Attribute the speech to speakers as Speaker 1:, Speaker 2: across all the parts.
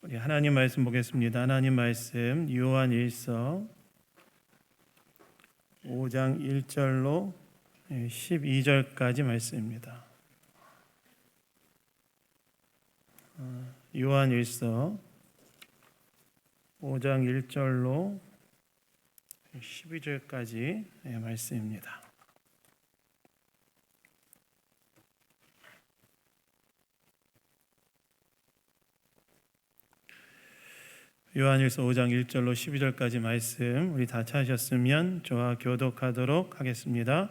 Speaker 1: 우리 하나님 말씀 보겠습니다. 하나님 말씀 요한일서 5장 1절로 12절까지 말씀입니다. 요한일서 5장 1절로 12절까지 말씀입니다. 요한일서 5장 1절로 12절까지 말씀 우리 다 찾으셨으면 저와 교독하도록 하겠습니다.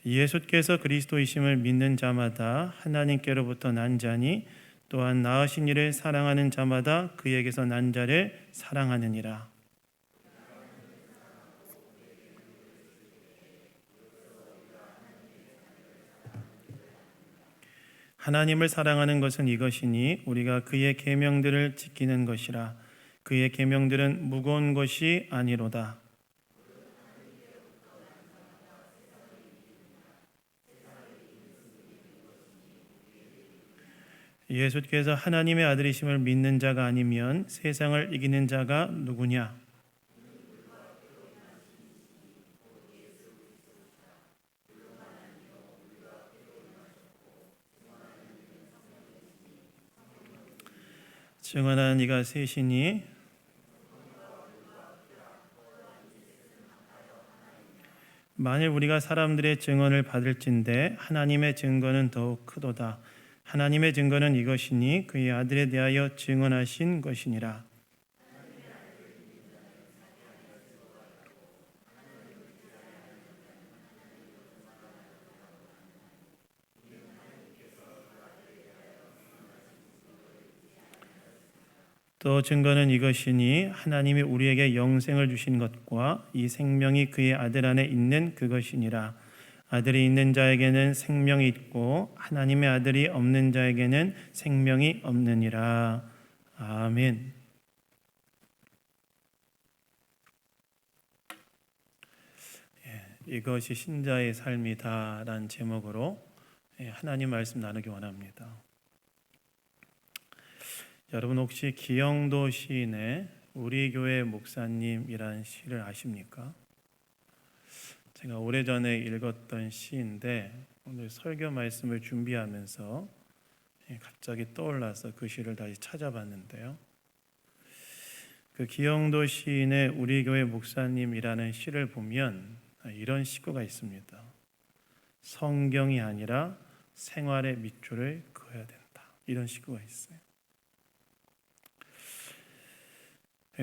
Speaker 1: 예수께서 그리스도이심을 믿는 자마다 하나님께로부터 난 자니 또한 낳으신 이를 사랑하는 자마다 그에게서 난 자를 사랑하느니라. 하나님을 사랑하는 것은 이것이니 우리가 그의 계명들을 지키는 것이라. 그의 계명들은 무거운 것이 아니로다. 예수께서 하나님의 아들이심을 믿는 자가 아니면 세상을 이기는 자가 누구냐? 증언하는 이가 셋이니 만일 우리가 사람들의 증언을 받을진대 하나님의 증거는 더욱 크도다. 하나님의 증거는 이것이니 그의 아들에 대하여 증언하신 것이니라. 또 증거는 이것이니 하나님이 우리에게 영생을 주신 것과 이 생명이 그의 아들 안에 있는 그것이니라. 아들이 있는 자에게는 생명이 있고 하나님의 아들이 없는 자에게는 생명이 없느니라. 아멘. 이것이 신자의 삶이다라는 제목으로 하나님 말씀 나누기 원합니다. 여러분 혹시 기영도 시인의 우리 교회 목사님이라는 시를 아십니까? 제가 오래전에 읽었던 시인데 오늘 설교 말씀을 준비하면서 갑자기 떠올라서 그 시를 다시 찾아봤는데요. 그 기영도 시인의 우리 교회 목사님이라는 시를 보면 이런 시구가 있습니다. 성경이 아니라 생활의 밑줄을 그어야 된다. 이런 시구가 있어요.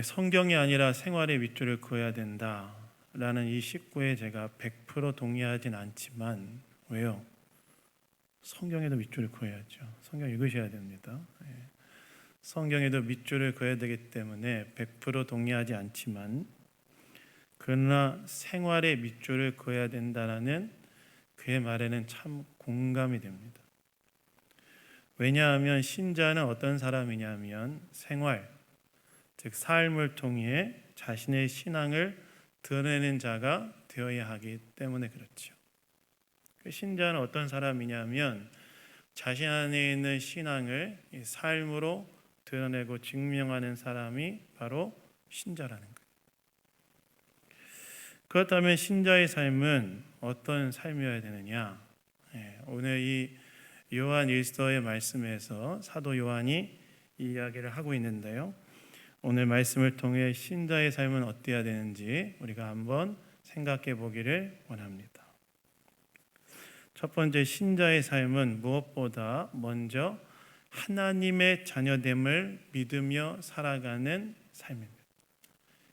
Speaker 1: 성경이 아니라 생활의 밑줄을 그어야 된다라는 이 식구에 제가 100% 동의하진 않지만 왜요? 성경에도 밑줄을 그어야죠. 성경 읽으셔야 됩니다. 성경에도 밑줄을 그어야 되기 때문에 100% 동의하지 않지만 그러나 생활의 밑줄을 그어야 된다는 그의 말에는 참 공감이 됩니다. 왜냐하면 신자는 어떤 사람이냐면 생활 즉 삶을 통해 자신의 신앙을 드러내는 자가 되어야 하기 때문에 그렇죠. 신자는 어떤 사람이냐면 자신 안에 있는 신앙을 삶으로 드러내고 증명하는 사람이 바로 신자라는 거예요. 그렇다면 신자의 삶은 어떤 삶이어야 되느냐? 오늘 이 요한 일서의 말씀에서 사도 요한이 이 이야기를 하고 있는데요. 오늘 말씀을 통해 신자의 삶은 어때야 되는지 우리가 한번 생각해 보기를 원합니다. 첫 번째, 신자의 삶은 무엇보다 먼저 하나님의 자녀됨을 믿으며 살아가는 삶입니다.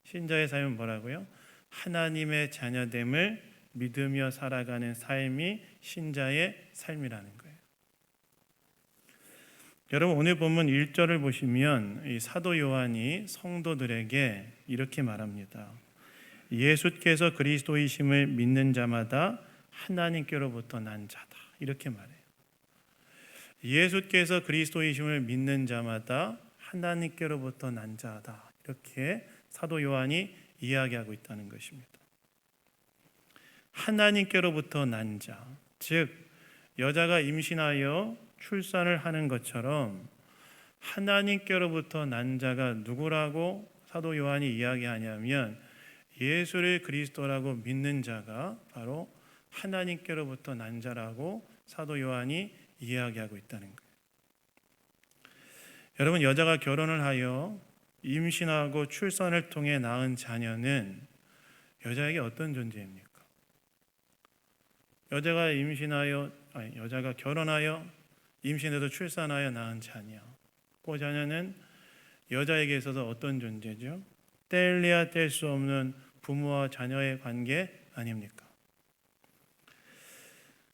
Speaker 1: 신자의 삶은 뭐라고요? 하나님의 자녀됨을 믿으며 살아가는 삶이 신자의 삶이라는 거예요. 여러분 오늘 본문 1절을 보시면 이 사도 요한이 성도들에게 이렇게 말합니다. 예수께서 그리스도이심을 믿는 자마다 하나님께로부터 난 자다. 이렇게 말해요. 예수께서 그리스도이심을 믿는 자마다 하나님께로부터 난 자다. 이렇게 사도 요한이 이야기하고 있다는 것입니다. 하나님께로부터 난 자, 즉 여자가 임신하여 출산을 하는 것처럼 하나님께로부터 난 자가 누구라고 사도 요한이 이야기하냐면 예수를 그리스도라고 믿는 자가 바로 하나님께로부터 난 자라고 사도 요한이 이야기하고 있다는 거예요. 여러분, 여자가 결혼을 하여 임신하고 출산을 통해 낳은 자녀는 여자에게 어떤 존재입니까? 여자가 결혼하여 임신해서 출산하여 낳은 자녀, 그 자녀는 여자에게 있어서 어떤 존재죠? 뗄래야 뗄 수 없는 부모와 자녀의 관계 아닙니까?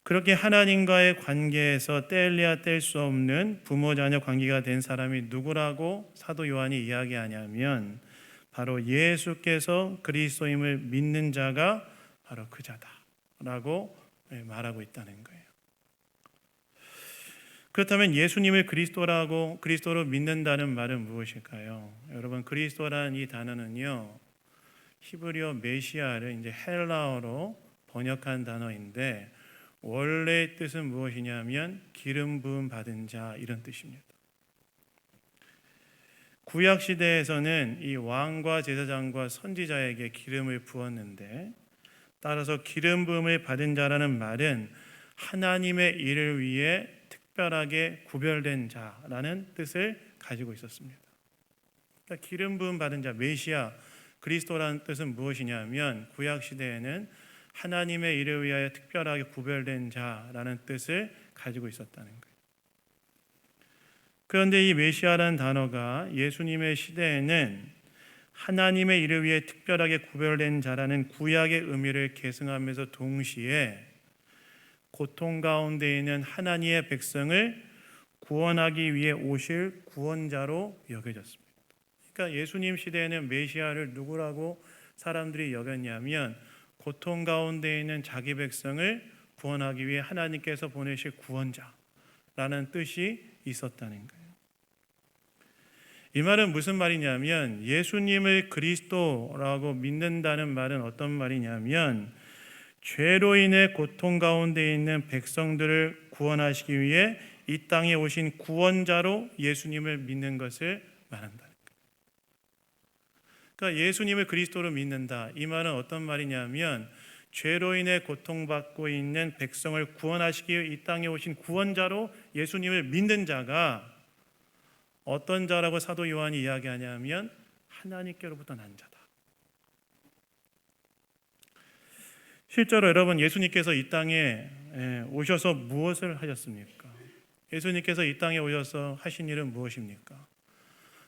Speaker 1: 그렇게 하나님과의 관계에서 뗄래야 뗄 수 없는 부모 자녀 관계가 된 사람이 누구라고 사도 요한이 이야기하냐면 바로 예수께서 그리스도임을 믿는 자가 바로 그 자다라고 말하고 있다는 거예요. 그렇다면 예수님을 그리스도로 믿는다는 말은 무엇일까요? 여러분, 그리스도라는 이 단어는요, 히브리어 메시아를 이제 헬라어로 번역한 단어인데 원래 뜻은 무엇이냐면 기름 부음 받은 자, 이런 뜻입니다. 구약 시대에서는 이 왕과 제사장과 선지자에게 기름을 부었는데, 따라서 기름 부음을 받은 자라는 말은 하나님의 일을 위해 특별하게 구별된 자라는 뜻을 가지고 있었습니다. 그러니까 기름 부음 받은 자, 메시아, 그리스도라는 뜻은 무엇이냐면 구약 시대에는 하나님의 일을 위하여 특별하게 구별된 자라는 뜻을 가지고 있었다는 거예요. 그런데 이 메시아라는 단어가 예수님의 시대에는 하나님의 일을 위해 특별하게 구별된 자라는 구약의 의미를 계승하면서 동시에 고통 가운데 있는 하나님의 백성을 구원하기 위해 오실 구원자로 여겨졌습니다. 그러니까 예수님 시대에는 메시아를 누구라고 사람들이 여겼냐면 고통 가운데 있는 자기 백성을 구원하기 위해 하나님께서 보내실 구원자라는 뜻이 있었다는 거예요. 이 말은 무슨 말이냐면 예수님을 그리스도라고 믿는다는 말은 어떤 말이냐면 죄로 인해 고통 가운데 있는 백성들을 구원하시기 위해 이 땅에 오신 구원자로 예수님을 믿는 것을 말한다는 거예요. 그러니까 예수님을 그리스도로 믿는다, 이 말은 어떤 말이냐면 죄로 인해 고통받고 있는 백성을 구원하시기 위해 이 땅에 오신 구원자로 예수님을 믿는 자가 어떤 자라고 사도 요한이 이야기하냐면 하나님께로부터 난 자다. 실제로 여러분, 예수님께서 이 땅에 오셔서 무엇을 하셨습니까? 예수님께서 이 땅에 오셔서 하신 일은 무엇입니까?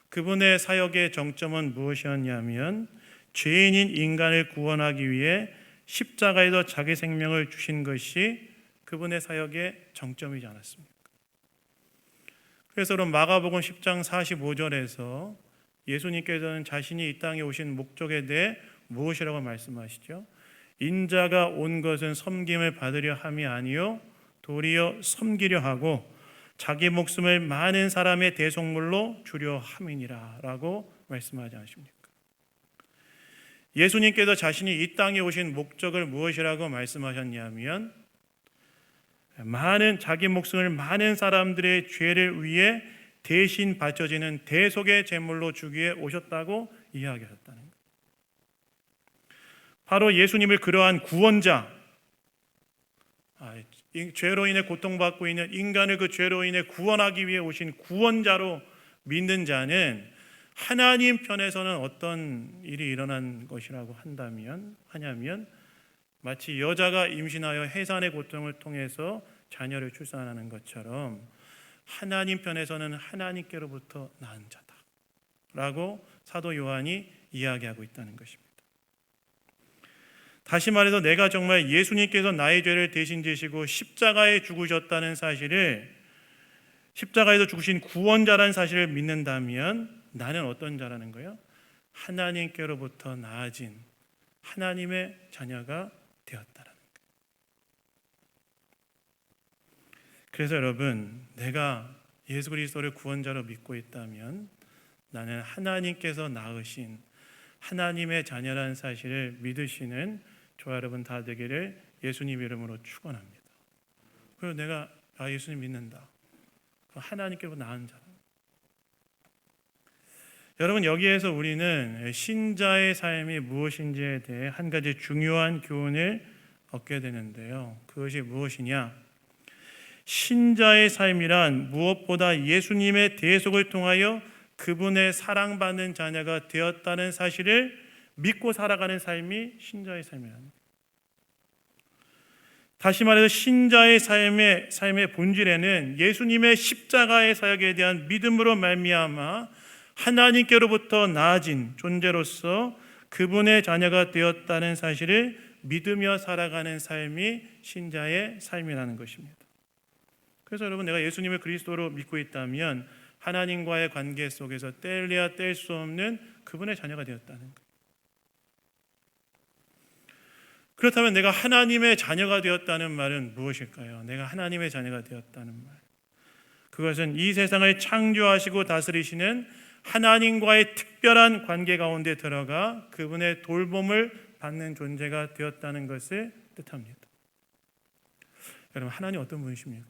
Speaker 1: 그분의 사역의 정점은 무엇이었냐면 죄인인 인간을 구원하기 위해 십자가에서 자기 생명을 주신 것이 그분의 사역의 정점이지 않았습니까? 그래서 마가복음 10장 45절에서 예수님께서는 자신이 이 땅에 오신 목적에 대해 무엇이라고 말씀하시죠? 인자가 온 것은 섬김을 받으려 함이 아니요 도리어 섬기려 하고 자기 목숨을 많은 사람의 대속물로 주려 함이니라 라고 말씀하지 않으십니까? 예수님께서 자신이 이 땅에 오신 목적을 무엇이라고 말씀하셨냐면 자기 목숨을 많은 사람들의 죄를 위해 대신 바쳐지는 대속의 제물로 주기에 오셨다고 이야기하셨다는 거예요. 바로 예수님을 그러한 구원자, 죄로 인해 고통받고 있는 인간을 그 죄로 인해 구원하기 위해 오신 구원자로 믿는 자는 하나님 편에서는 어떤 일이 일어난 것이라고 하냐면 마치 여자가 임신하여 해산의 고통을 통해서 자녀를 출산하는 것처럼 하나님 편에서는 하나님께로부터 낳은 자다라고 사도 요한이 이야기하고 있다는 것입니다. 다시 말해서 내가 정말 예수님께서 나의 죄를 대신 지시고 십자가에 죽으셨다는 사실을, 십자가에서 죽으신 구원자라는 사실을 믿는다면 나는 어떤 자라는 거예요? 하나님께로부터 나아진 하나님의 자녀가 되었다라는 거예요. 그래서 여러분, 내가 예수 그리스도를 구원자로 믿고 있다면 나는 하나님께서 낳으신 하나님의 자녀라는 사실을 믿으시는 저와 여러분 다 되기를 예수님 이름으로 축원합니다. 그리고 내가 예수님 믿는다, 하나님께로 낳은 자, 여러분, 여기에서 우리는 신자의 삶이 무엇인지에 대해 한 가지 중요한 교훈을 얻게 되는데요. 그것이 무엇이냐? 신자의 삶이란 무엇보다 예수님의 대속을 통하여 그분의 사랑받는 자녀가 되었다는 사실을 믿고 살아가는 삶이 신자의 삶이랍니다. 다시 말해서 신자의 삶의 본질에는 예수님의 십자가의 사역에 대한 믿음으로 말미암아 하나님께로부터 나아진 존재로서 그분의 자녀가 되었다는 사실을 믿으며 살아가는 삶이 신자의 삶이라는 것입니다. 그래서 여러분, 내가 예수님을 그리스도로 믿고 있다면 하나님과의 관계 속에서 뗄래야 뗄 수 없는 그분의 자녀가 되었다는 것. 그렇다면 내가 하나님의 자녀가 되었다는 말은 무엇일까요? 내가 하나님의 자녀가 되었다는 말, 그것은 이 세상을 창조하시고 다스리시는 하나님과의 특별한 관계 가운데 들어가 그분의 돌봄을 받는 존재가 되었다는 것을 뜻합니다. 여러분, 하나님 어떤 분이십니까?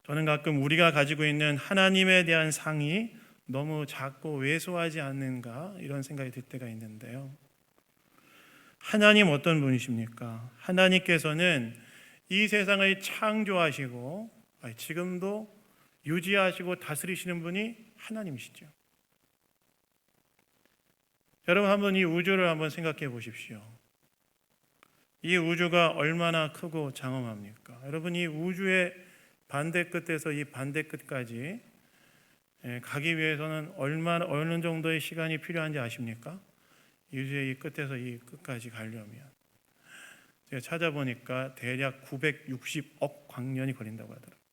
Speaker 1: 저는 가끔 우리가 가지고 있는 하나님에 대한 상이 너무 작고 왜소하지 않는가 이런 생각이 들 때가 있는데요. 하나님 어떤 분이십니까? 하나님께서는 이 세상을 창조하시고 지금도 유지하시고 다스리시는 분이 하나님이시죠. 여러분, 한번 이 우주를 한번 생각해 보십시오. 이 우주가 얼마나 크고 장엄합니까? 여러분, 이 우주의 반대 끝에서 이 반대 끝까지 가기 위해서는 어느 정도의 시간이 필요한지 아십니까? 우주의 이 끝에서 이 끝까지 가려면 제가 찾아보니까 대략 960억 광년이 걸린다고 하더라고요.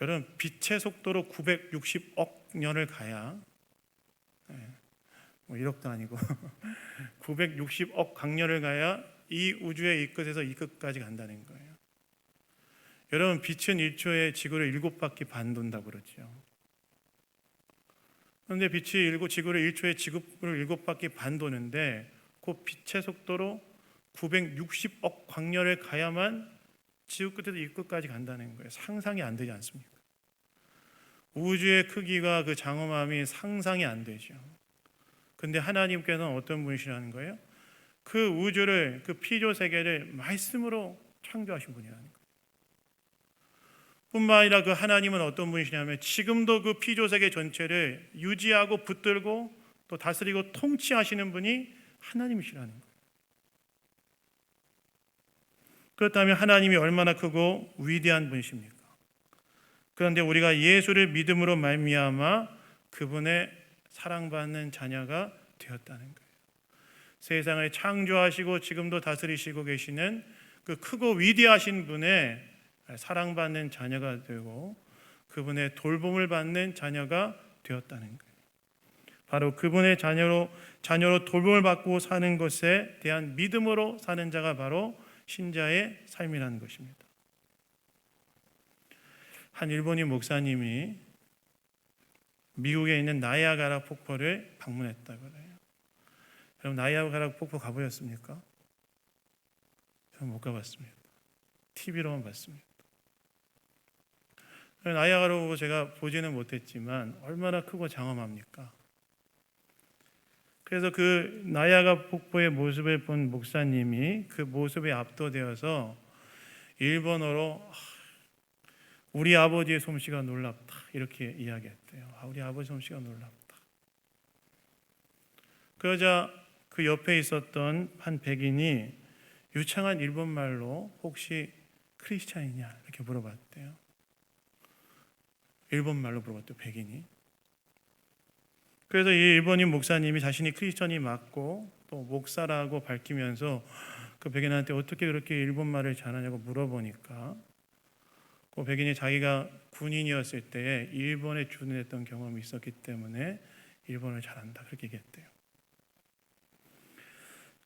Speaker 1: 여러분, 빛의 속도로 960억 년을 가야, 뭐 1억도 아니고 960억 광년을 가야 이 우주의 이 끝에서 이 끝까지 간다는 거예요. 여러분, 빛은 1초에 지구를 7바퀴 반 돈다고 그러죠. 그런데 빛이 지구를 1초에 지구를 7바퀴 반 도는데 그 빛의 속도로 960억 광년을 가야만 지구 끝에서 이 끝까지 간다는 거예요. 상상이 안 되지 않습니까? 우주의 크기가 그 장엄함이 상상이 안 되죠. 근데 하나님께서는 어떤 분이시라는 거예요? 그 우주를, 그 피조 세계를 말씀으로 창조하신 분이라는 거예요. 뿐만 아니라 그 하나님은 어떤 분이시냐면 지금도 그 피조 세계 전체를 유지하고 붙들고 또 다스리고 통치하시는 분이 하나님이시라는 거예요. 그렇다면 하나님이 얼마나 크고 위대한 분이십니까? 그런데 우리가 예수를 믿음으로 말미암아 그분의 사랑받는 자녀가 되었다는 거예요. 세상을 창조하시고 지금도 다스리시고 계시는 그 크고 위대하신 분의 사랑받는 자녀가 되고 그분의 돌봄을 받는 자녀가 되었다는 거예요. 바로 그분의 자녀로 돌봄을 받고 사는 것에 대한 믿음으로 사는 자가 바로 신자의 삶이라는 것입니다. 한 일본인 목사님이 미국에 있는 나이아가라 폭포를 방문했다고 그래요. 여러분, 나이아가라 폭포 가보셨습니까? 저는 못 가봤습니다. TV로만 봤습니다. 나이아가라 폭포 제가 보지는 못했지만 얼마나 크고 장엄합니까? 그래서 그 나이아가라 폭포의 모습을 본 목사님이 그 모습에 압도되어서 일본어로 우리 아버지의 솜씨가 놀랍다 이렇게 이야기했대요. 우리 아버지 솜씨가 놀랍다. 그러자 그 옆에 있었던 한 백인이 유창한 일본말로 혹시 크리스찬이냐 이렇게 물어봤대요. 일본말로 물어봤대요, 백인이. 그래서 이 일본인 목사님이 자신이 크리스천이 맞고 또 목사라고 밝히면서 그 백인한테 어떻게 그렇게 일본말을 잘하냐고 물어보니까 그 백인이 자기가 군인이었을 때에 일본에 주둔했던 경험이 있었기 때문에 일본을 잘한다 그렇게 얘기했대요.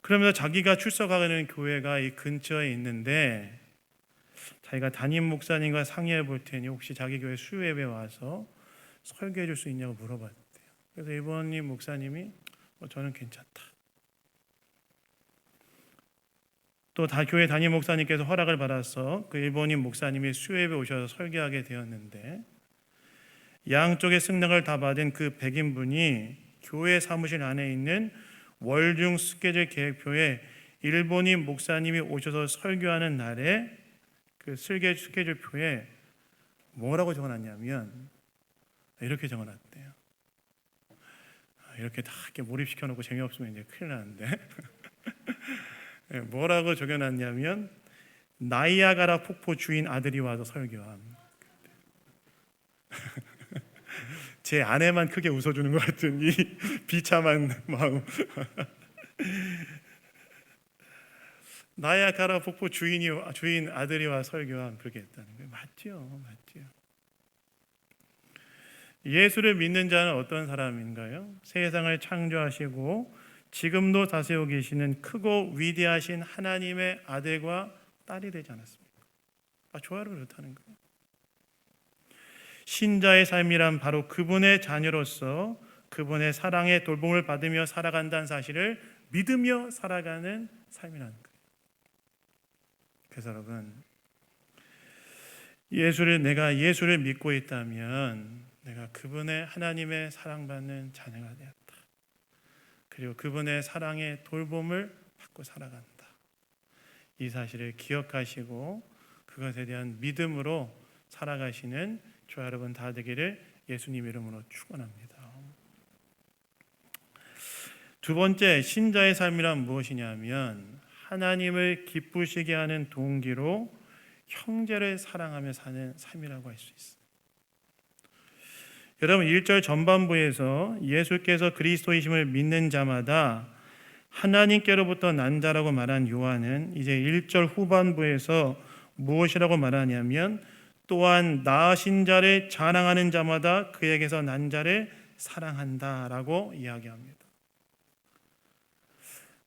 Speaker 1: 그러면서 자기가 출석하는 교회가 이 근처에 있는데 자기가 담임 목사님과 상의해 볼 테니 혹시 자기 교회 수요예배 와서 설교해 줄 수 있냐고 물어봤대요. 그래서 일본인 목사님이 저는 괜찮다. 또 교회 담임 목사님께서 허락을 받아서 그 일본인 목사님이 수요예배 오셔서 설교하게 되었는데 양쪽의 승낙을 다 받은 그 백인분이 교회 사무실 안에 있는 월중 스케줄 계획표에 일본인 목사님이 오셔서 설교하는 날에 그 스케줄표에 뭐라고 적어놨냐면 이렇게 적어놨대요. 이렇게 다 이렇게 몰입시켜 놓고 재미없으면 이제 큰일 나는데 뭐라고 적어놨냐면 나이아가라 폭포 주인 아들이 와서 설교함. 제 아내만 크게 웃어주는 것 같은 이 비참한 마음. 나이아가라 폭포 주인 아들이 와 설교함. 그렇게 했다는 거예요. 맞죠. 예수를 믿는 자는 어떤 사람인가요? 세상을 창조하시고 지금도 다스리고 계시는 크고 위대하신 하나님의 아들과 딸이 되지 않았습니까? 좋아요, 그렇다는 거예요. 신자의 삶이란 바로 그분의 자녀로서 그분의 사랑의 돌봄을 받으며 살아간다는 사실을 믿으며 살아가는 삶이라는 거예요. 그래서 여러분, 내가 예수를 믿고 있다면 내가 그분의 하나님의 사랑받는 자녀가 되었다. 그리고 그분의 사랑의 돌봄을 받고 살아간다. 이 사실을 기억하시고 그것에 대한 믿음으로 살아가시는 저와 여러분 다 되기를 예수님 이름으로 축원합니다. 두 번째, 신자의 삶이란 무엇이냐면 하나님을 기쁘시게 하는 동기로 형제를 사랑하며 사는 삶이라고 할 수 있습니다. 여러분 1절 전반부에서 예수께서 그리스도이심을 믿는 자마다 하나님께로부터 난 자라고 말한 요한은 이제 1절 후반부에서 무엇이라고 말하냐면 또한 낳으신 자를 자랑하는 자마다 그에게서 난 자를 사랑한다라고 이야기합니다.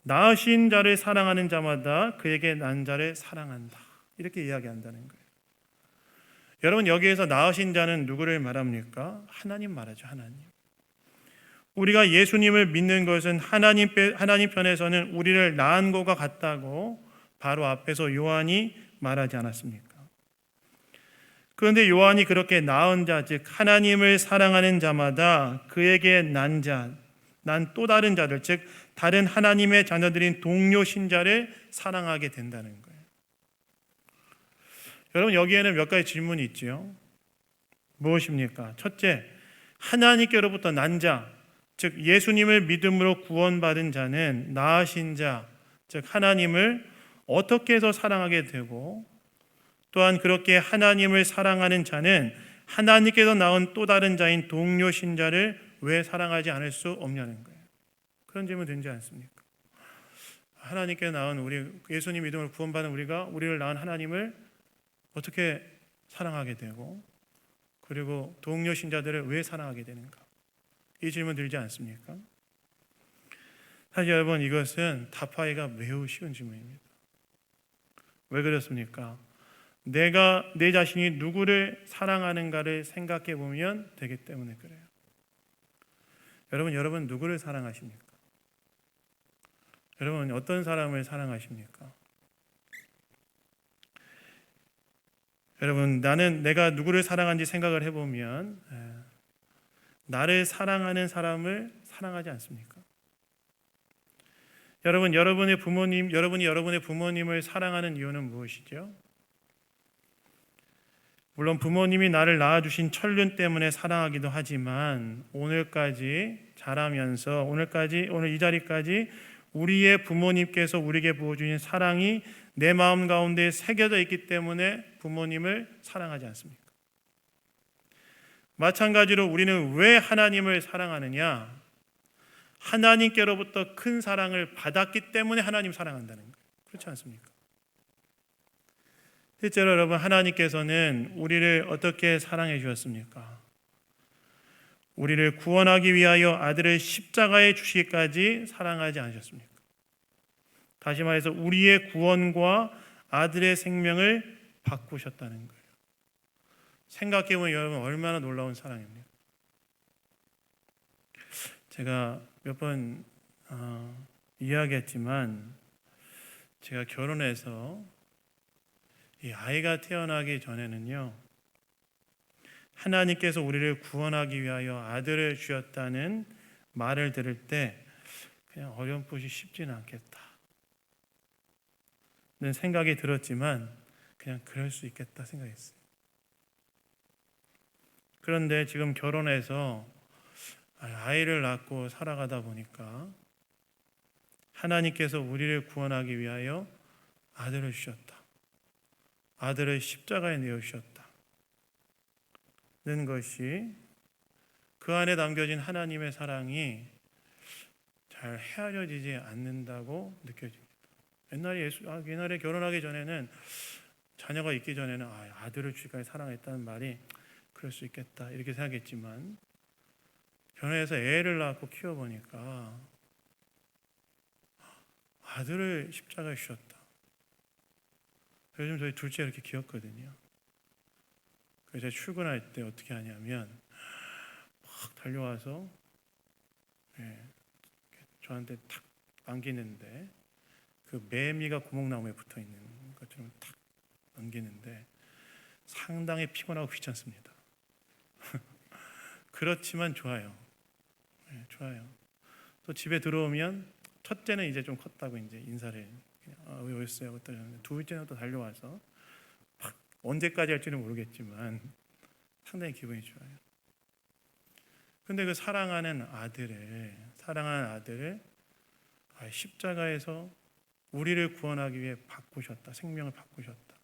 Speaker 1: 낳으신 자를 사랑하는 자마다 그에게 난 자를 사랑한다. 이렇게 이야기한다는 거예요. 여러분 여기에서 낳으신 자는 누구를 말합니까? 하나님 말하죠. 하나님. 우리가 예수님을 믿는 것은 하나님 편에서는 우리를 낳은 것과 같다고 바로 앞에서 요한이 말하지 않았습니까? 그런데 요한이 그렇게 낳은 자, 즉 하나님을 사랑하는 자마다 그에게 난 또 다른 자들, 즉 다른 하나님의 자녀들인 동료 신자를 사랑하게 된다는 거예요. 여러분 여기에는 몇 가지 질문이 있죠. 무엇입니까? 첫째, 하나님께로부터 난 자, 즉 예수님을 믿음으로 구원받은 자는 낳으신 자, 즉 하나님을 어떻게 해서 사랑하게 되고 또한 그렇게 하나님을 사랑하는 자는 하나님께서 낳은 또 다른 자인 동료 신자를 왜 사랑하지 않을 수 없냐는 거예요. 그런 질문 되지 않습니까? 하나님께 낳은 우리 예수님 믿음으로 구원받은 우리를 낳은 하나님을 어떻게 사랑하게 되고 그리고 동료 신자들을 왜 사랑하게 되는가? 이 질문 들지 않습니까? 사실 여러분 이것은 답하기가 매우 쉬운 질문입니다. 왜 그렇습니까? 내가 내 자신이 누구를 사랑하는가를 생각해 보면 되기 때문에 그래요. 여러분 누구를 사랑하십니까? 여러분 어떤 사람을 사랑하십니까? 여러분 내가 누구를 사랑하는지 생각을 해보면 나를 사랑하는 사람을 사랑하지 않습니까? 여러분이 여러분의 부모님을 사랑하는 이유는 무엇이죠? 물론 부모님이 나를 낳아주신 천륜 때문에 사랑하기도 하지만 오늘까지 자라면서 오늘 이 자리까지 우리의 부모님께서 우리에게 부어주신 사랑이 내 마음 가운데 새겨져 있기 때문에 부모님을 사랑하지 않습니까? 마찬가지로 우리는 왜 하나님을 사랑하느냐? 하나님께로부터 큰 사랑을 받았기 때문에 하나님 사랑한다는 거예요. 그렇지 않습니까? 실제로 여러분 하나님께서는 우리를 어떻게 사랑해 주셨습니까? 우리를 구원하기 위하여 아들을 십자가에 주시기까지 사랑하지 않으셨습니까? 다시 말해서 우리의 구원과 아들의 생명을 바꾸셨다는 거예요. 생각해보면 여러분 얼마나 놀라운 사랑입니까? 제가 몇 번 이야기했지만 제가 결혼해서 이 아이가 태어나기 전에는요 하나님께서 우리를 구원하기 위하여 아들을 주셨다는 말을 들을 때 그냥 어렴풋이 쉽지는 않겠다 는 생각이 들었지만 그냥 그럴 수 있겠다 생각했어요. 그런데 지금 결혼해서 아이를 낳고 살아가다 보니까 하나님께서 우리를 구원하기 위하여 아들을 주셨다. 아들을 십자가에 내어주셨다는 것이 그 안에 담겨진 하나님의 사랑이 잘 헤아려지지 않는다고 느껴집니다. 옛날에 결혼하기 전에는 자녀가 있기 전에는 아들을 주기까지 사랑했다는 말이 그럴 수 있겠다 이렇게 생각했지만 결혼해서 애를 낳고 키워보니까 아들을 십자가에 주셨다. 요즘 저희 둘째 이렇게 귀엽거든요. 그래서 제가 출근할 때 어떻게 하냐면 막 달려와서 저한테 탁 안기는데 그 매미가 구멍나무에 붙어 있는 것처럼 탁 안기는데 상당히 피곤하고 귀찮습니다. 그렇지만 좋아요. 좋아요. 또 집에 들어오면 첫째는 이제 좀 컸다고 이제 인사를 왜 오셨어요? 둘째는 또 달려와서 막 언제까지 할지는 모르겠지만 상당히 기분이 좋아요. 근데 그 사랑하는 아들을 십자가에서 우리를 구원하기 위해 바꾸셨다. 생명을 바꾸셨다.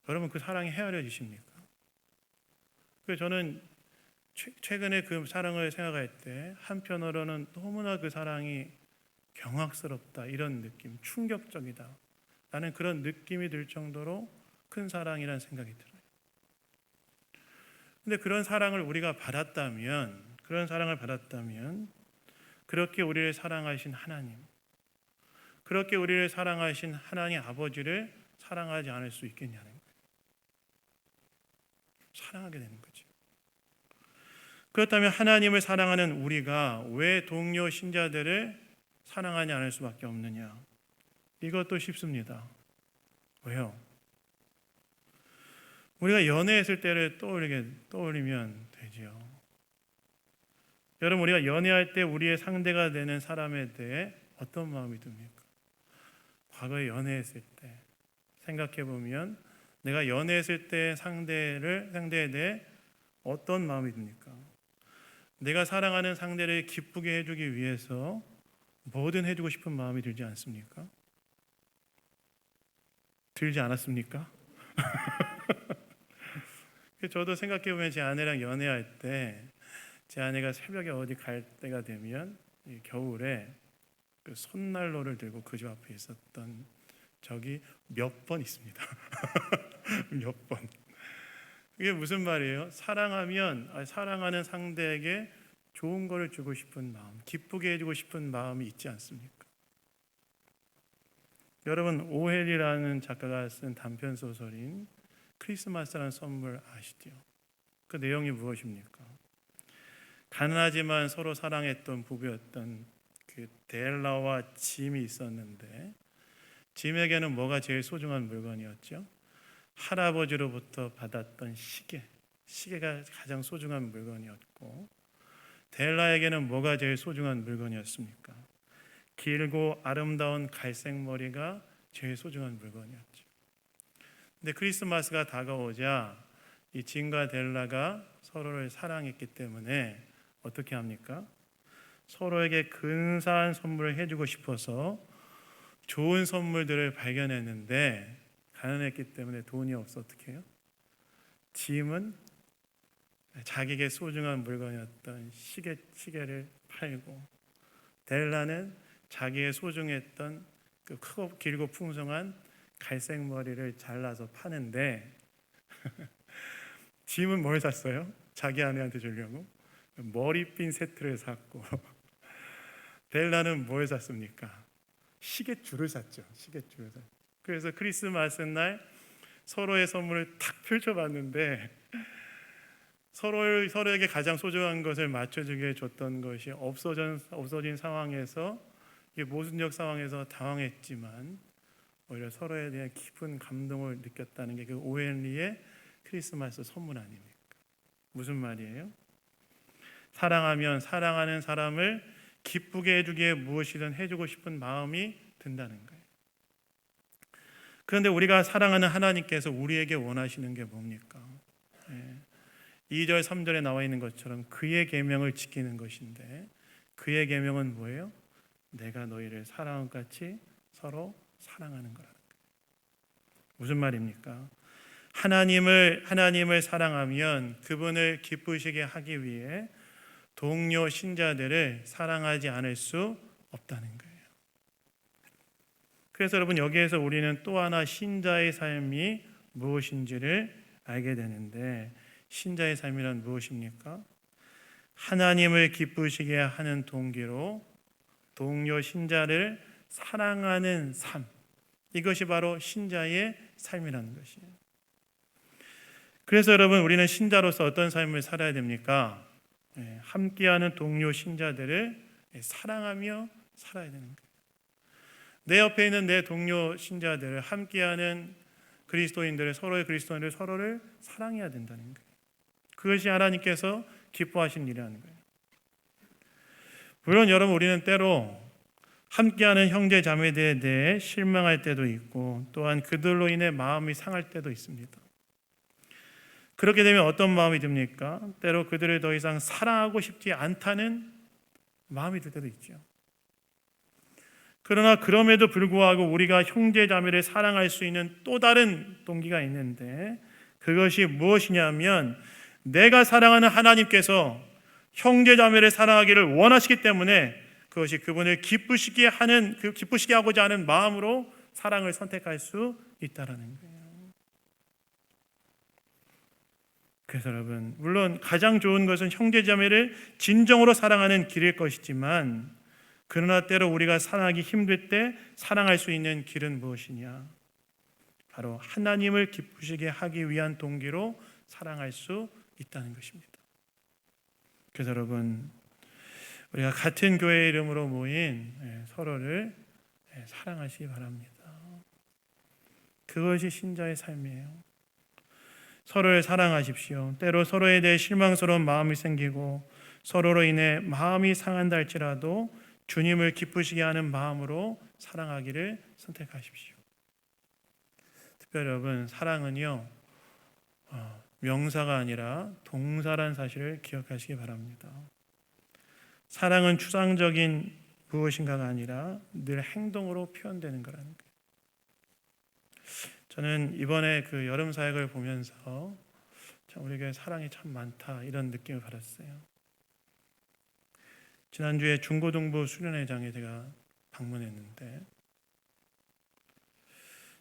Speaker 1: 여러분 그 사랑이 헤아려지십니까? 그래서 저는 최근에 그 사랑을 생각할 때 한편으로는 너무나 그 사랑이 경악스럽다 이런 느낌, 충격적이다 라는 그런 느낌이 들 정도로 큰 사랑이라는 생각이 들어요. 근데 그런 사랑을 우리가 받았다면 그렇게 우리를 사랑하신 하나님, 그렇게 우리를 사랑하신 하나님 아버지를 사랑하지 않을 수 있겠냐는 거예요. 사랑하게 되는 거죠. 그렇다면 하나님을 사랑하는 우리가 왜 동료 신자들을 사랑하지 않을 수밖에 없느냐? 이것도 쉽습니다. 왜요? 우리가 연애했을 때를 떠올리면 되죠. 여러분 우리가 연애할 때 우리의 상대가 되는 사람에 대해 어떤 마음이 듭니까? 과거에 연애했을 때 생각해 보면 내가 연애했을 때 상대에 대해 어떤 마음이 듭니까? 내가 사랑하는 상대를 기쁘게 해주기 위해서 뭐든 해주고 싶은 마음이 들지 않습니까? 들지 않았습니까? 저도 생각해 보면 제 아내랑 연애할 때 제 아내가 새벽에 어디 갈 때가 되면 겨울에 그 손난로를 들고 그 집 앞에 있었던 적이 몇 번 있습니다. 몇 번. 이게 무슨 말이에요? 사랑하는 상대에게 좋은 거를 주고 싶은 마음, 기쁘게 해주고 싶은 마음이 있지 않습니까? 여러분 오헬이라는 작가가 쓴 단편 소설인 크리스마스라는 선물 아시죠? 그 내용이 무엇입니까? 가난하지만 서로 사랑했던 부부였던 그 델라와 짐이 있었는데 짐에게는 뭐가 제일 소중한 물건이었죠? 할아버지로부터 받았던 시계가 가장 소중한 물건이었고 델라에게는 뭐가 제일 소중한 물건이었습니까? 길고 아름다운 갈색 머리가 제일 소중한 물건이었죠. 근데 크리스마스가 다가오자 이 짐과 델라가 서로를 사랑했기 때문에 어떻게 합니까? 서로에게 근사한 선물을 해주고 싶어서 좋은 선물들을 발견했는데 가난했기 때문에 돈이 없어 어떻게 해요? 짐은 자기에게 소중한 물건이었던 시계를 팔고 델라는 자기의 소중했던 그 크고 길고 풍성한 갈색 머리를 잘라서 파는데 짐은 뭘 샀어요? 자기 아내한테 주려고 머리핀 세트를 샀고 델라는 뭘 샀습니까? 시계줄을 샀죠. 그래서 크리스마스 날 서로의 선물을 탁 펼쳐봤는데 서로에게 가장 소중한 것을 맞춰주게 줬던 것이 없어진 상황에서 이게 모순적 상황에서 당황했지만 오히려 서로에 대한 깊은 감동을 느꼈다는 게 그 오헨리의 크리스마스 선물 아닙니까? 무슨 말이에요? 사랑하면 사랑하는 사람을 기쁘게 해주기에 무엇이든 해주고 싶은 마음이 든다는 거예요. 그런데 우리가 사랑하는 하나님께서 우리에게 원하시는 게 뭡니까? 2절 3절에 나와 있는 것처럼 그의 계명을 지키는 것인데, 그의 계명은 뭐예요? 내가 너희를 사랑한 것 같이 서로 사랑하는 거라는 거예요. 무슨 말입니까? 하나님을 사랑하면 그분을 기쁘시게 하기 위해 동료 신자들을 사랑하지 않을 수 없다는 거예요. 그래서 여러분, 여기에서 우리는 또 하나 신자의 삶이 무엇인지를 알게 되는데, 신자의 삶이란 무엇입니까? 하나님을 기쁘시게 하는 동기로 동료 신자를 사랑하는 삶, 이것이 바로 신자의 삶이라는 것이에요. 그래서 여러분, 우리는 신자로서 어떤 삶을 살아야 됩니까? 함께하는 동료 신자들을 사랑하며 살아야 되는 거예요. 내 옆에 있는 내 동료 신자들을, 함께하는 그리스도인들을, 서로의 그리스도인들을 서로를 사랑해야 된다는 거예요. 그것이 하나님께서 기뻐하신 일이라는 거예요. 물론 여러분, 우리는 때로 함께하는 형제 자매들에 대해 실망할 때도 있고, 또한 그들로 인해 마음이 상할 때도 있습니다. 그렇게 되면 어떤 마음이 듭니까? 때로 그들을 더 이상 사랑하고 싶지 않다는 마음이 들 때도 있죠. 그러나 그럼에도 불구하고 우리가 형제 자매를 사랑할 수 있는 또 다른 동기가 있는데, 그것이 무엇이냐면, 내가 사랑하는 하나님께서 형제 자매를 사랑하기를 원하시기 때문에 그것이 그분을 기쁘시게 하고자 하는 마음으로 사랑을 선택할 수 있다라는 거예요. 그래서 여러분, 물론 가장 좋은 것은 형제 자매를 진정으로 사랑하는 길일 것이지만, 그러나 때로 우리가 사랑하기 힘들 때 사랑할 수 있는 길은 무엇이냐? 바로 하나님을 기쁘시게 하기 위한 동기로 사랑할 수 있다는 것입니다. 그래서 여러분, 우리가 같은 교회 이름으로 모인 서로를 사랑하시기 바랍니다. 그것이 신자의 삶이에요. 서로를 사랑하십시오. 때로 서로에 대해 실망스러운 마음이 생기고 서로로 인해 마음이 상한다 할지라도 주님을 기쁘시게 하는 마음으로 사랑하기를 선택하십시오. 특별히 여러분, 사랑은요, 명사가 아니라 동사란 사실을 기억하시기 바랍니다. 사랑은 추상적인 무엇인가가 아니라 늘 행동으로 표현되는 거라는 거예요. 저는 이번에 그 여름 사역을 보면서 참 우리 교회 사랑이 참 많다, 이런 느낌을 받았어요. 지난주에 중고등부 수련회장에 제가 방문했는데,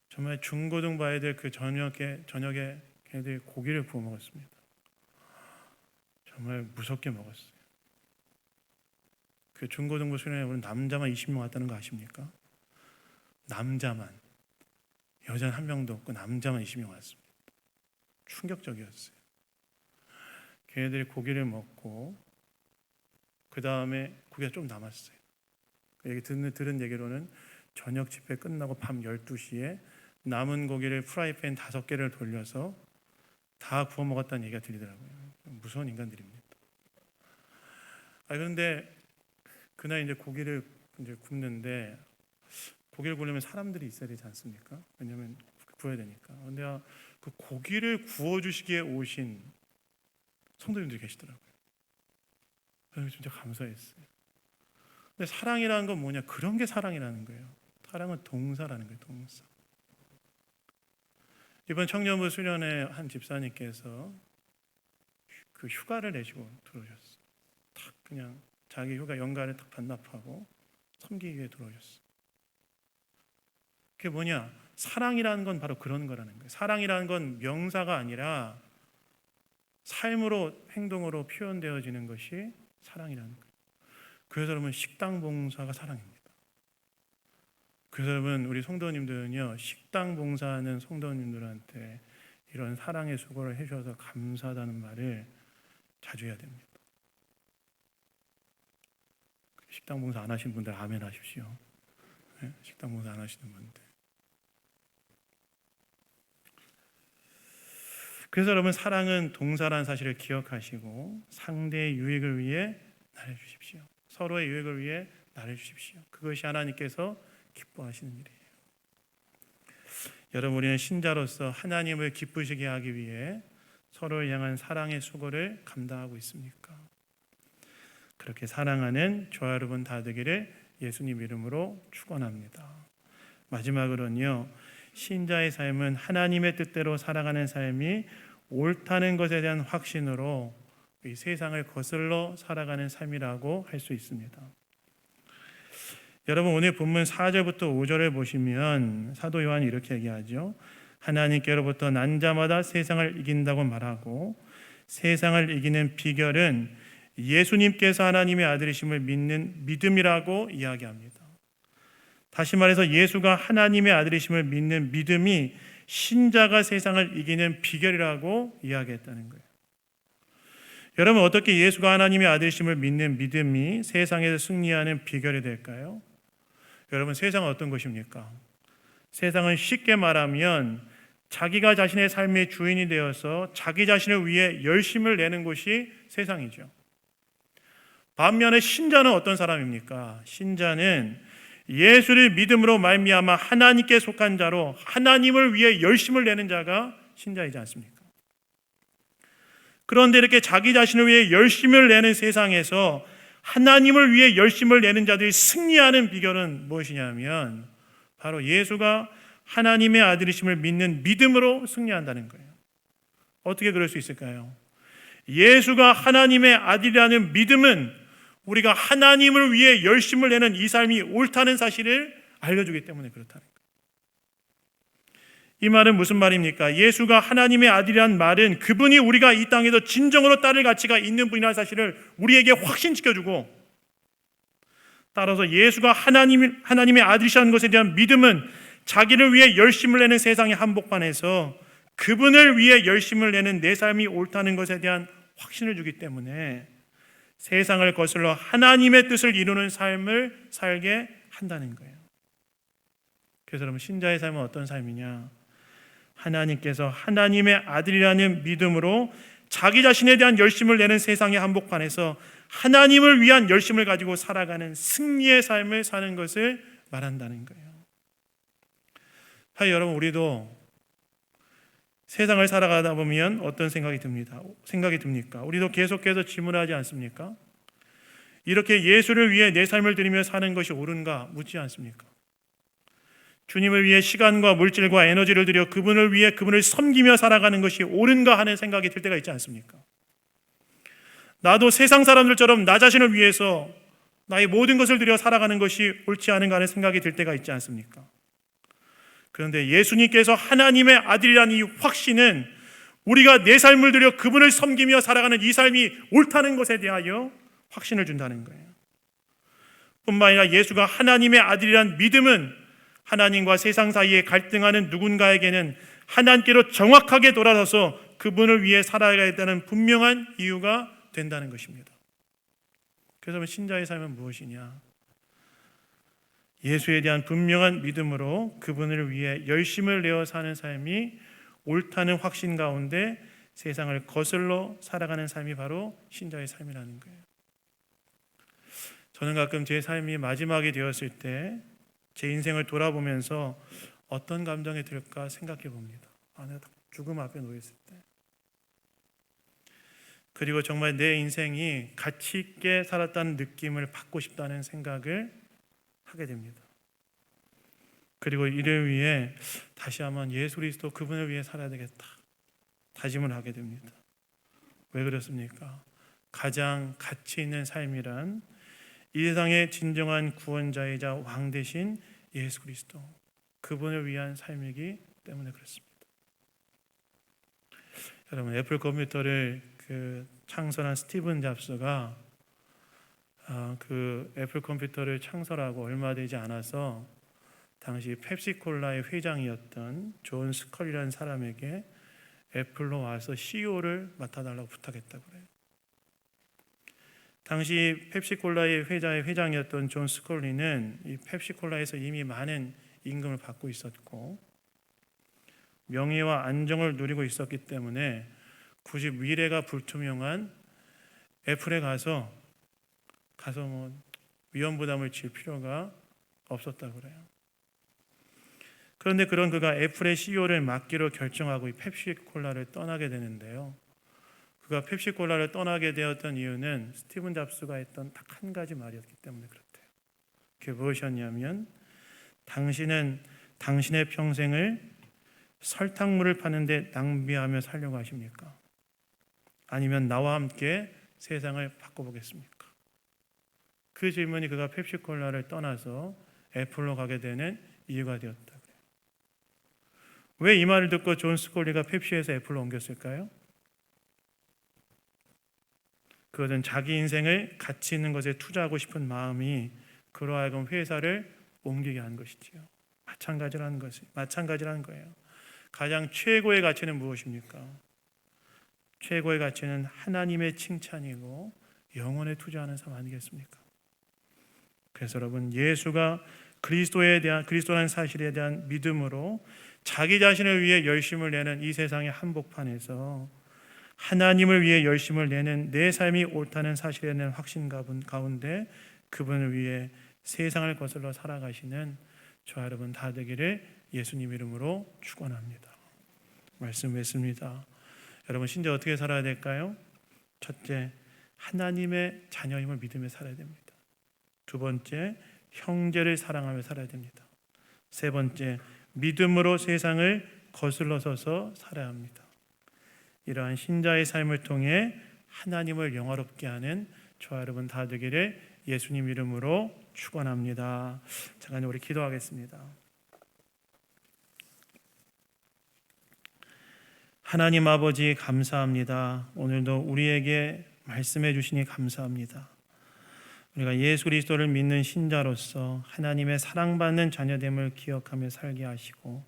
Speaker 1: 정말 중고등부 아이들 그 저녁에 걔네들이 고기를 구워 먹었습니다. 정말 무섭게 먹었어요. 그 중고등부 수련회 우리 남자만 20명 왔다는 거 아십니까? 남자만, 여자는 한 명도 없고 남자만 20명 왔습니다. 충격적이었어요. 걔네들이 고기를 먹고 그 다음에 고기가 좀 남았어요. 들은 얘기로는 저녁 집회 끝나고 밤 12시에 남은 고기를 프라이팬 5개를 돌려서 다 구워 먹었다는 얘기가 들리더라고요. 무서운 인간들입니다. 그런데 그날 이제 고기를 이제 굽는데, 고기를 구우려면 사람들이 있어야 되지 않습니까? 왜냐하면 구워야 되니까. 그런데 그 고기를 구워주시기에 오신 성도님들이 계시더라고요. 그래서 진짜 감사했어요. 근데 사랑이라는 건 뭐냐? 그런 게 사랑이라는 거예요. 사랑은 동사라는 거예요. 동사. 이번 청년부 수련회 한 집사님께서 그 휴가를 내시고 들어오셨어요. 딱 그냥 자기 휴가 연가를 딱 반납하고 섬기기 위해 들어오셨어요. 그게 뭐냐? 사랑이라는 건 바로 그런 거라는 거예요. 사랑이라는 건 명사가 아니라 삶으로, 행동으로 표현되어지는 것이 사랑이라는 거예요. 그래서 여러분, 식당 봉사가 사랑입니다. 그래서 여러분, 우리 성도님들은요, 식당 봉사하는 성도님들한테 이런 사랑의 수고를 해주셔서 감사하다는 말을 자주 해야 됩니다. 식당 봉사 안 하시는 분들 아멘 하십시오. 네? 식당 봉사 안 하시는 분들. 그래서 여러분, 사랑은 동사라는 사실을 기억하시고 상대의 유익을 위해 나를 주십시오. 서로의 유익을 위해 나를 주십시오. 그것이 하나님께서 기뻐하시는 일이에요. 여러분, 우리는 신자로서 하나님을 기쁘시게 하기 위해 서로를 향한 사랑의 수고를 감당하고 있습니까? 그렇게 사랑하는 저와 여러분 다 되기를 예수님 이름으로 축원합니다. 마지막으로는요, 신자의 삶은 하나님의 뜻대로 살아가는 삶이 옳다는 것에 대한 확신으로 이 세상을 거슬러 살아가는 삶이라고 할 수 있습니다. 여러분, 오늘 본문 4절부터 5절을 보시면 사도 요한이 이렇게 얘기하죠. 하나님께로부터 난 자마다 세상을 이긴다고 말하고, 세상을 이기는 비결은 예수님께서 하나님의 아들이심을 믿는 믿음이라고 이야기합니다. 다시 말해서 예수가 하나님의 아들이심을 믿는 믿음이 신자가 세상을 이기는 비결이라고 이야기했다는 거예요. 여러분, 어떻게 예수가 하나님의 아들이심을 믿는 믿음이 세상에서 승리하는 비결이 될까요? 여러분, 세상은 어떤 것입니까? 세상은 쉽게 말하면 자기가 자신의 삶의 주인이 되어서 자기 자신을 위해 열심을 내는 곳이 세상이죠. 반면에 신자는 어떤 사람입니까? 신자는 예수를 믿음으로 말미암아 하나님께 속한 자로 하나님을 위해 열심을 내는 자가 신자이지 않습니까? 그런데 이렇게 자기 자신을 위해 열심을 내는 세상에서 하나님을 위해 열심을 내는 자들이 승리하는 비결은 무엇이냐면 바로 예수가 하나님의 아들이심을 믿는 믿음으로 승리한다는 거예요. 어떻게 그럴 수 있을까요? 예수가 하나님의 아들이라는 믿음은 우리가 하나님을 위해 열심을 내는 이 삶이 옳다는 사실을 알려주기 때문에 그렇다는 거예요. 이 말은 무슨 말입니까? 예수가 하나님의 아들이란 말은 그분이 우리가 이 땅에서 진정으로 따를 가치가 있는 분이라는 사실을 우리에게 확신시켜주고, 따라서 예수가 하나님의 아들이라는 것에 대한 믿음은 자기를 위해 열심을 내는 세상의 한복판에서 그분을 위해 열심을 내는 내 삶이 옳다는 것에 대한 확신을 주기 때문에 세상을 거슬러 하나님의 뜻을 이루는 삶을 살게 한다는 거예요. 그래서 여러분, 신자의 삶은 어떤 삶이냐? 하나님께서 하나님의 아들이라는 믿음으로 자기 자신에 대한 열심을 내는 세상의 한복판에서 하나님을 위한 열심을 가지고 살아가는 승리의 삶을 사는 것을 말한다는 거예요. 여러분, 우리도 세상을 살아가다 보면 어떤 생각이 듭니까? 우리도 계속해서 질문하지 않습니까? 이렇게 예수를 위해 내 삶을 드리며 사는 것이 옳은가 묻지 않습니까? 주님을 위해 시간과 물질과 에너지를 들여 그분을 위해 그분을 섬기며 살아가는 것이 옳은가 하는 생각이 들 때가 있지 않습니까? 나도 세상 사람들처럼 나 자신을 위해서 나의 모든 것을 들여 살아가는 것이 옳지 않은가 하는 생각이 들 때가 있지 않습니까? 그런데 예수님께서 하나님의 아들이라는 이 확신은 우리가 내 삶을 들여 그분을 섬기며 살아가는 이 삶이 옳다는 것에 대하여 확신을 준다는 거예요. 뿐만 아니라 예수가 하나님의 아들이라는 믿음은 하나님과 세상 사이에 갈등하는 누군가에게는 하나님께로 정확하게 돌아서서 그분을 위해 살아가야겠다는 분명한 이유가 된다는 것입니다. 그래서 신자의 삶은 무엇이냐? 예수에 대한 분명한 믿음으로 그분을 위해 열심을 내어 사는 삶이 옳다는 확신 가운데 세상을 거슬러 살아가는 삶이 바로 신자의 삶이라는 거예요. 저는 가끔 제 삶이 마지막이 되었을 때 제 인생을 돌아보면서 어떤 감정이 들까 생각해 봅니다. 내가 죽음 앞에 놓였을 때. 그리고 정말 내 인생이 가치 있게 살았다는 느낌을 받고 싶다는 생각을 하게 됩니다. 그리고 이를 위해 다시 한번 예수 그리스도 그분을 위해 살아야 되겠다 다짐을 하게 됩니다. 왜 그렇습니까? 가장 가치 있는 삶이란 이 세상의 진정한 구원자이자 왕 되신 예수 그리스도 그분을 위한 삶이기 때문에 그렇습니다. 여러분, 애플 컴퓨터를 창설한 스티븐 잡스가 그 애플 컴퓨터를 창설하고 얼마 되지 않아서 당시 펩시콜라의 회장이었던 존 스컬이라는 사람에게 애플로 와서 CEO를 맡아달라고 부탁했다고 그래요. 당시 펩시콜라의 회장이었던 존 스컬리는 이 펩시콜라에서 이미 많은 임금을 받고 있었고 명예와 안정을 누리고 있었기 때문에 굳이 미래가 불투명한 애플에 가서 뭐 위험 부담을 질 필요가 없었다고 그래요. 그런데 그런 그가 애플의 CEO를 맡기로 결정하고 이 펩시콜라를 떠나게 되는데요. 그가 펩시콜라를 떠나게 되었던 이유는 스티븐 잡스가 했던 딱 한 가지 말이었기 때문에 그렇대요. 그게 무엇이었냐면, 당신은 당신의 평생을 설탕물을 파는데 낭비하며 살려고 하십니까? 아니면 나와 함께 세상을 바꿔보겠습니까? 그 질문이 그가 펩시콜라를 떠나서 애플로 가게 되는 이유가 되었다 그래요. 왜 이 말을 듣고 존 스콜리가 펩시에서 애플로 옮겼을까요? 그것은 자기 인생을 가치 있는 것에 투자하고 싶은 마음이 그로 하여금 회사를 옮기게 한 것이지요. 마찬가지라는 거예요. 가장 최고의 가치는 무엇입니까? 최고의 가치는 하나님의 칭찬이고 영혼에 투자하는 삶 아니겠습니까? 그래서 여러분, 예수가 그리스도라는 사실에 대한 믿음으로 자기 자신을 위해 열심을 내는 이 세상의 한복판에서 하나님을 위해 열심을 내는 내 삶이 옳다는 사실에 대한 확신 가운데 그분을 위해 세상을 거슬러 살아가시는 저와 여러분 다 되기를 예수님 이름으로 축원합니다. 말씀 맺습니다. 여러분, 신자 어떻게 살아야 될까요? 첫째, 하나님의 자녀임을 믿으며 살아야 됩니다. 두 번째, 형제를 사랑하며 살아야 됩니다. 세 번째, 믿음으로 세상을 거슬러 서서 살아야 합니다. 이러한 신자의 삶을 통해 하나님을 영화롭게 하는 저와 여러분 다 되기를 예수님 이름으로 축원합니다. 잠깐 우리 기도하겠습니다. 하나님 아버지, 감사합니다. 오늘도 우리에게 말씀해 주시니 감사합니다. 우리가 예수 그리스도를 믿는 신자로서 하나님의 사랑받는 자녀됨을 기억하며 살게 하시고,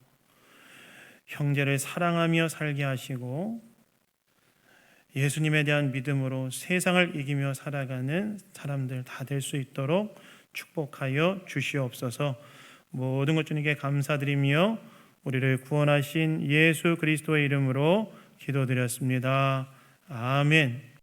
Speaker 1: 형제를 사랑하며 살게 하시고, 예수님에 대한 믿음으로 세상을 이기며 살아가는 사람들 다 될 수 있도록 축복하여 주시옵소서. 모든 것 주님께 감사드리며 우리를 구원하신 예수 그리스도의 이름으로 기도드렸습니다. 아멘.